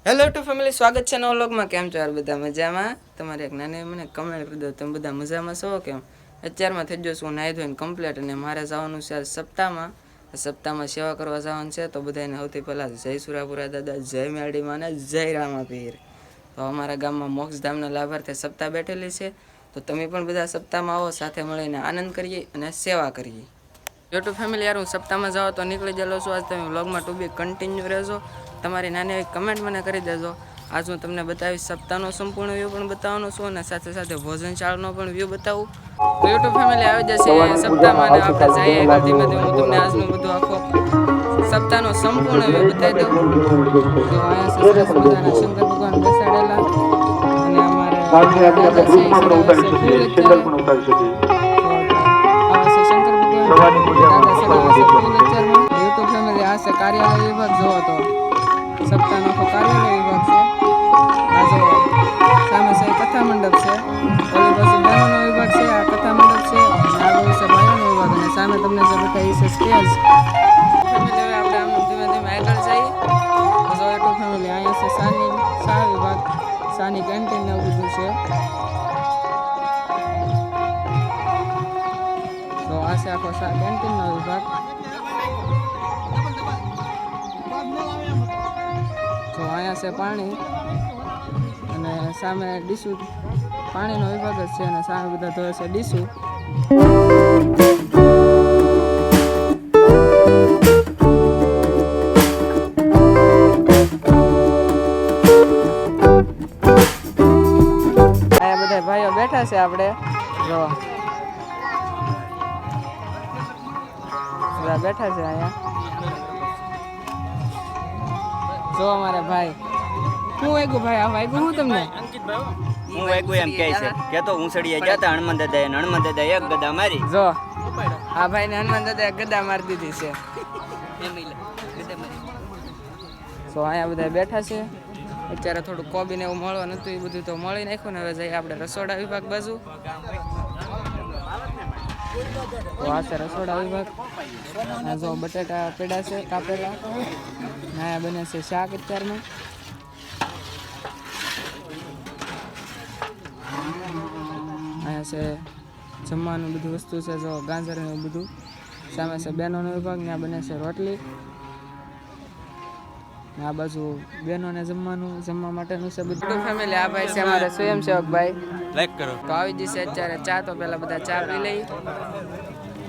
Hello two family, સ્વાગત છે નવા વ્લોગમાં. કેમ છો યાર બધા? મજામાં? તમારે એક નાની મને કમેન્ટ કરી દો, તમે બધા મજામાં છો કેમ? અત્યારમાં થઈ જશું નાહી ધોઈને કમ્પ્લીટ, અને મારે જવાનું છે સપ્તાહમાં સેવા કરવા જવાનું છે. તો બધાને સૌથી પહેલાં જય સુરાપુરા દાદા, જય મેરડીમાં અને જય રામાપીર. તો અમારા ગામમાં મોક્ષધામના લાભાર્થે સપ્તાહ બેઠેલી છે. તો તમે પણ બધા સપ્તાહમાં આવો, સાથે મળીને આનંદ કરીએ અને સેવા કરીએ. યુટ્યુબ ફેમિલી યાર, હું સપ્તાહમાં જાઉં તો નીકળી ગયેલો છું. આજ તમે વ્લોગમાં ટુ બી કન્ટિન્યુ રહેજો. તમારી નાની એવી કમેન્ટ મને કરી દેજો. આજ હું તમને બતાવીશ સપ્તાહનો સંપૂર્ણ વ્યૂ પણ બતાવવાનો છું, અને સાથે સાથે ભોજનશાળાનો પણ વ્યૂ બતાવું. તો યુટ્યુબ ફેમિલી આવી જશે સપ્તાહમાં, અને આપણે જઈએ આગળ ધીમે ધીમે. હું તમને આજનું બધું આખો સપ્તાહનો સંપૂર્ણ વ્યૂ બતાવી દઉં. તો અહીંયા છે સરસ મજાના શંકર ભગવાન બેસાડેલા, અને અમારે દાદા છે એ ચડાવે છે ફૂલ અત્યારે. આવા છે શંકર ભગવાન, દાદા ચડાવે છે ફૂલ અત્યારમાં. યુટ્યુબ ફેમિલી આ છે કાર્યાલય વિભાગ. જોવો તો સપ્તાહનો આખો કાર્યાલય વિભાગ છે. આ જો સામે છે કથા મંડપ છે, ઓલી બાજુ બહેનોનો વિભાગ છે, આ કથા મંડપ છે, અને આ બાજુ છે ભાઈઓનો વિભાગ, અને સામે તમને જે બતાવી છે સ્ટેજ. ફેમિલી હવે આપણે આમ ધીમે ધીમે આગળ જઈએ. તો જો યુટ્યુબ ફેમિલી અહીંયા છે શા વિભાગ, શાની કેન્ટીન ને એવું બધું છે. તો આ છે આખો કેન્ટીનનો વિભાગ. તો અહીંયા છે પાણી, અને સામે ડીસુ, પાણીનો વિભાગ જ છે, અને સામે બધા ધોવે છે ડીસુ. અહીંયા બધા ભાઈઓ બેઠા છે. આપણે જો બધા બેઠા છે અહીંયા. જો અમારે ભાઈ, હું વાગ્યું ભાઈ? આ વાગ્યું હું તમને? હું વાગ્યું એમ કહે છે કે તો ઉંસડીએ જતા હનુમાન દાદા એક ગદા મારી. જો આ ભાઈ ને હનુમાન દાદા એક ગદા મારી દીધી છે. તો અહીંયા બધા બેઠા છે. અત્યારે થોડું કોબી ને એવું મળવા નતું, એ બધું તો મળી નાખ્યું ને. હવે જઈએ આપણે રસોડા વિભાગ બાજુ. તો આ છે રસોડા વિભાગ. આ જો બટેટા પેડા છે કાપેલા, અહીંયા બને છે શાક અત્યારમાં. અહીંયા છે જમવાનું બધું વસ્તુ છે, જો ગાજર ને બધું. સામે છે બહેનોનો વિભાગ, ત્યાં બને છે રોટલી. આ બાજુ બહેનોને જમવા માટેનું છે બધું. ફેમિલી આ ભાઈ છે અમારે સ્વયંસેવક ભાઈ. લાઈક કરો. તો આવી જશે અત્યારે ચા. તો પેલા બધા ચા પી લઈ.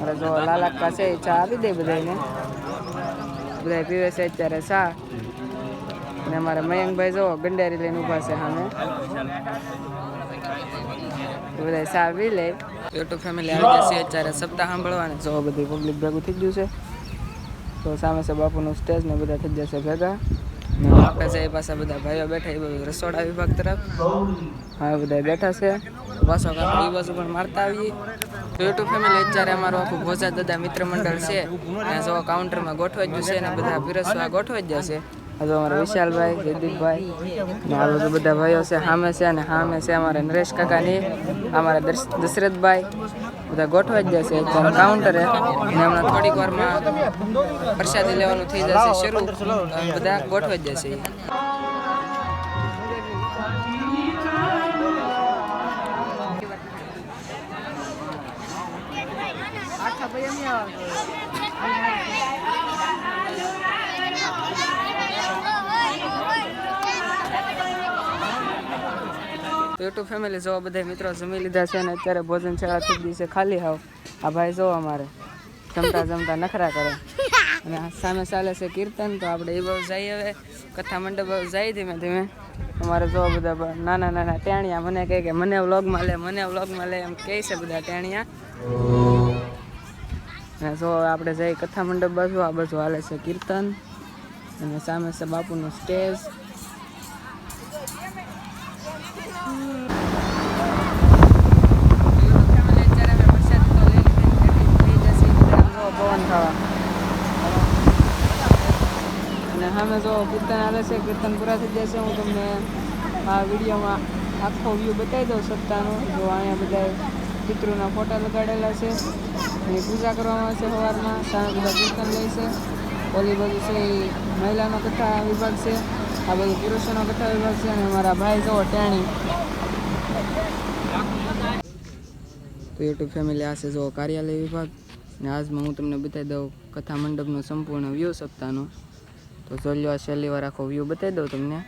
અરે જો લાલાક્કા છે એ ચા આપી દે બધાને. બધા પીવે છે અત્યારે ચા. અને અમારા મયંકભાઈ જો ગંડારી લઈને ઊભા છે સામે. બધા ચા પી લે. યુટ્યુબ ફેમિલી આવી જશે અત્યારે સપ્તાહ સાંભળવાને. જો બધી પબ્લિક ભેગું થઈ ગયું છે. તો સામે છે બાપુનું સ્ટેજ ને બધા થઈ જશે ભેગા. આપણે છે એ પાછા બધા ભાઈઓ બેઠા એ બધું રસોડા વિભાગ તરફ. હા બધા બેઠા છે. પાછો આપણે એ બાજુ પણ મારતા આવીએ. યુટ્યુબ ફેમિલી અત્યારે અમારું આખું ભોજા દાદા મિત્ર મંડળ છે, ત્યાં જો કાઉન્ટરમાં ગોઠવાઈ ગયું છે, અને બધા પીરસવા ગોઠવાઈ જ જશે. હજુ અમારા વિશાલભાઈ, જયદીપભાઈ ને આ બધું બધા ભાઈઓ છે સામે છે. અને સામે છે અમારા નરેશ કાકાની, અમારા દશરથભાઈ, બધા ગોઠવાઈ જ જશે અત્યારે કાઉન્ટરે. અને હમણાં થોડીક વારમાં પ્રસાદી લેવાનું થઈ જશે શરૂ. બધા ગોઠવાઈ જ જશે. યુટ્યુબ ફેમિલી જો બધા મિત્રો જમી લીધા છે, અને અત્યારે ભોજનશાળા થઈ ગઈ છે ખાલી હાવ. આ ભાઈ જો અમારે જમતા જમતા નખરા કરે. અને સામે ચાલે છે કીર્તન. તો આપણે એ બાજુ જઈએ, હવે કથા મંડપ બાજુ જઈએ ધીમે ધીમે. અમારે જો બધા નાના નાના ટેણિયા મને કહે કે મને વ્લોગમાં લે એમ કહે છે બધા ટેણિયા. અને જો આપણે જઈએ કથા મંડપ બાજુ. આ બાજુ હાલે છે કીર્તન, અને સામે છે બાપુનું સ્ટેજ. પવન ખાવા. અને સામે જો કીર્તન આવે છે. કીર્તન પૂરા થઈ જશે. હું તમને આ વિડીયોમાં આખો વ્યૂ બતાવી દઉં સપ્તાહનો. જો અહીંયા બધા પિતૃના ફોટા લગાડેલા છે, એની પૂજા કરવામાં આવે છે સવારમાં. સામે બધા કીર્તન લે છે. ઓલી બાજુ છે એ મહિલાનો કથા વિભાગ છે. આ બધું પુરુષોનો કથા વિભાગ છે અને મારા ભાઈ જો ટેણી તો યુટ્યુબ ફેમિલી આ છે જો કાર્યાલય વિભાગ ને આજમાં હું તમને બતાવી દઉં કથા મંડપનો સંપૂર્ણ વ્યૂ સપ્તાહનો તો જોઈ લો છેલ્લી વાર આખો વ્યૂ બતાવી દઉં તમને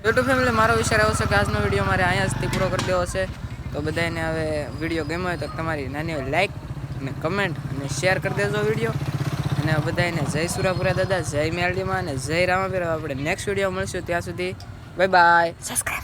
યુટ્યુબ ફેમિલી મારો વિચાર એવો છે કે આજનો વિડીયો મારે અહીંયા સુધી પૂરો કરી દેવો છે તો બધાને હવે વિડીયો ગમ્યો હોય તો તમારી નાની લાઈક અને કમેન્ટ અને શેર કરી દેજો વિડીયો અને બધાને જય સુરાપુરા દાદા જય મેરડીમાં અને જય રામાપીર આપણે નેક્સ્ટ વિડીયો મળશું ત્યાં સુધી બાય બાય સબસ્ક્રાઇબ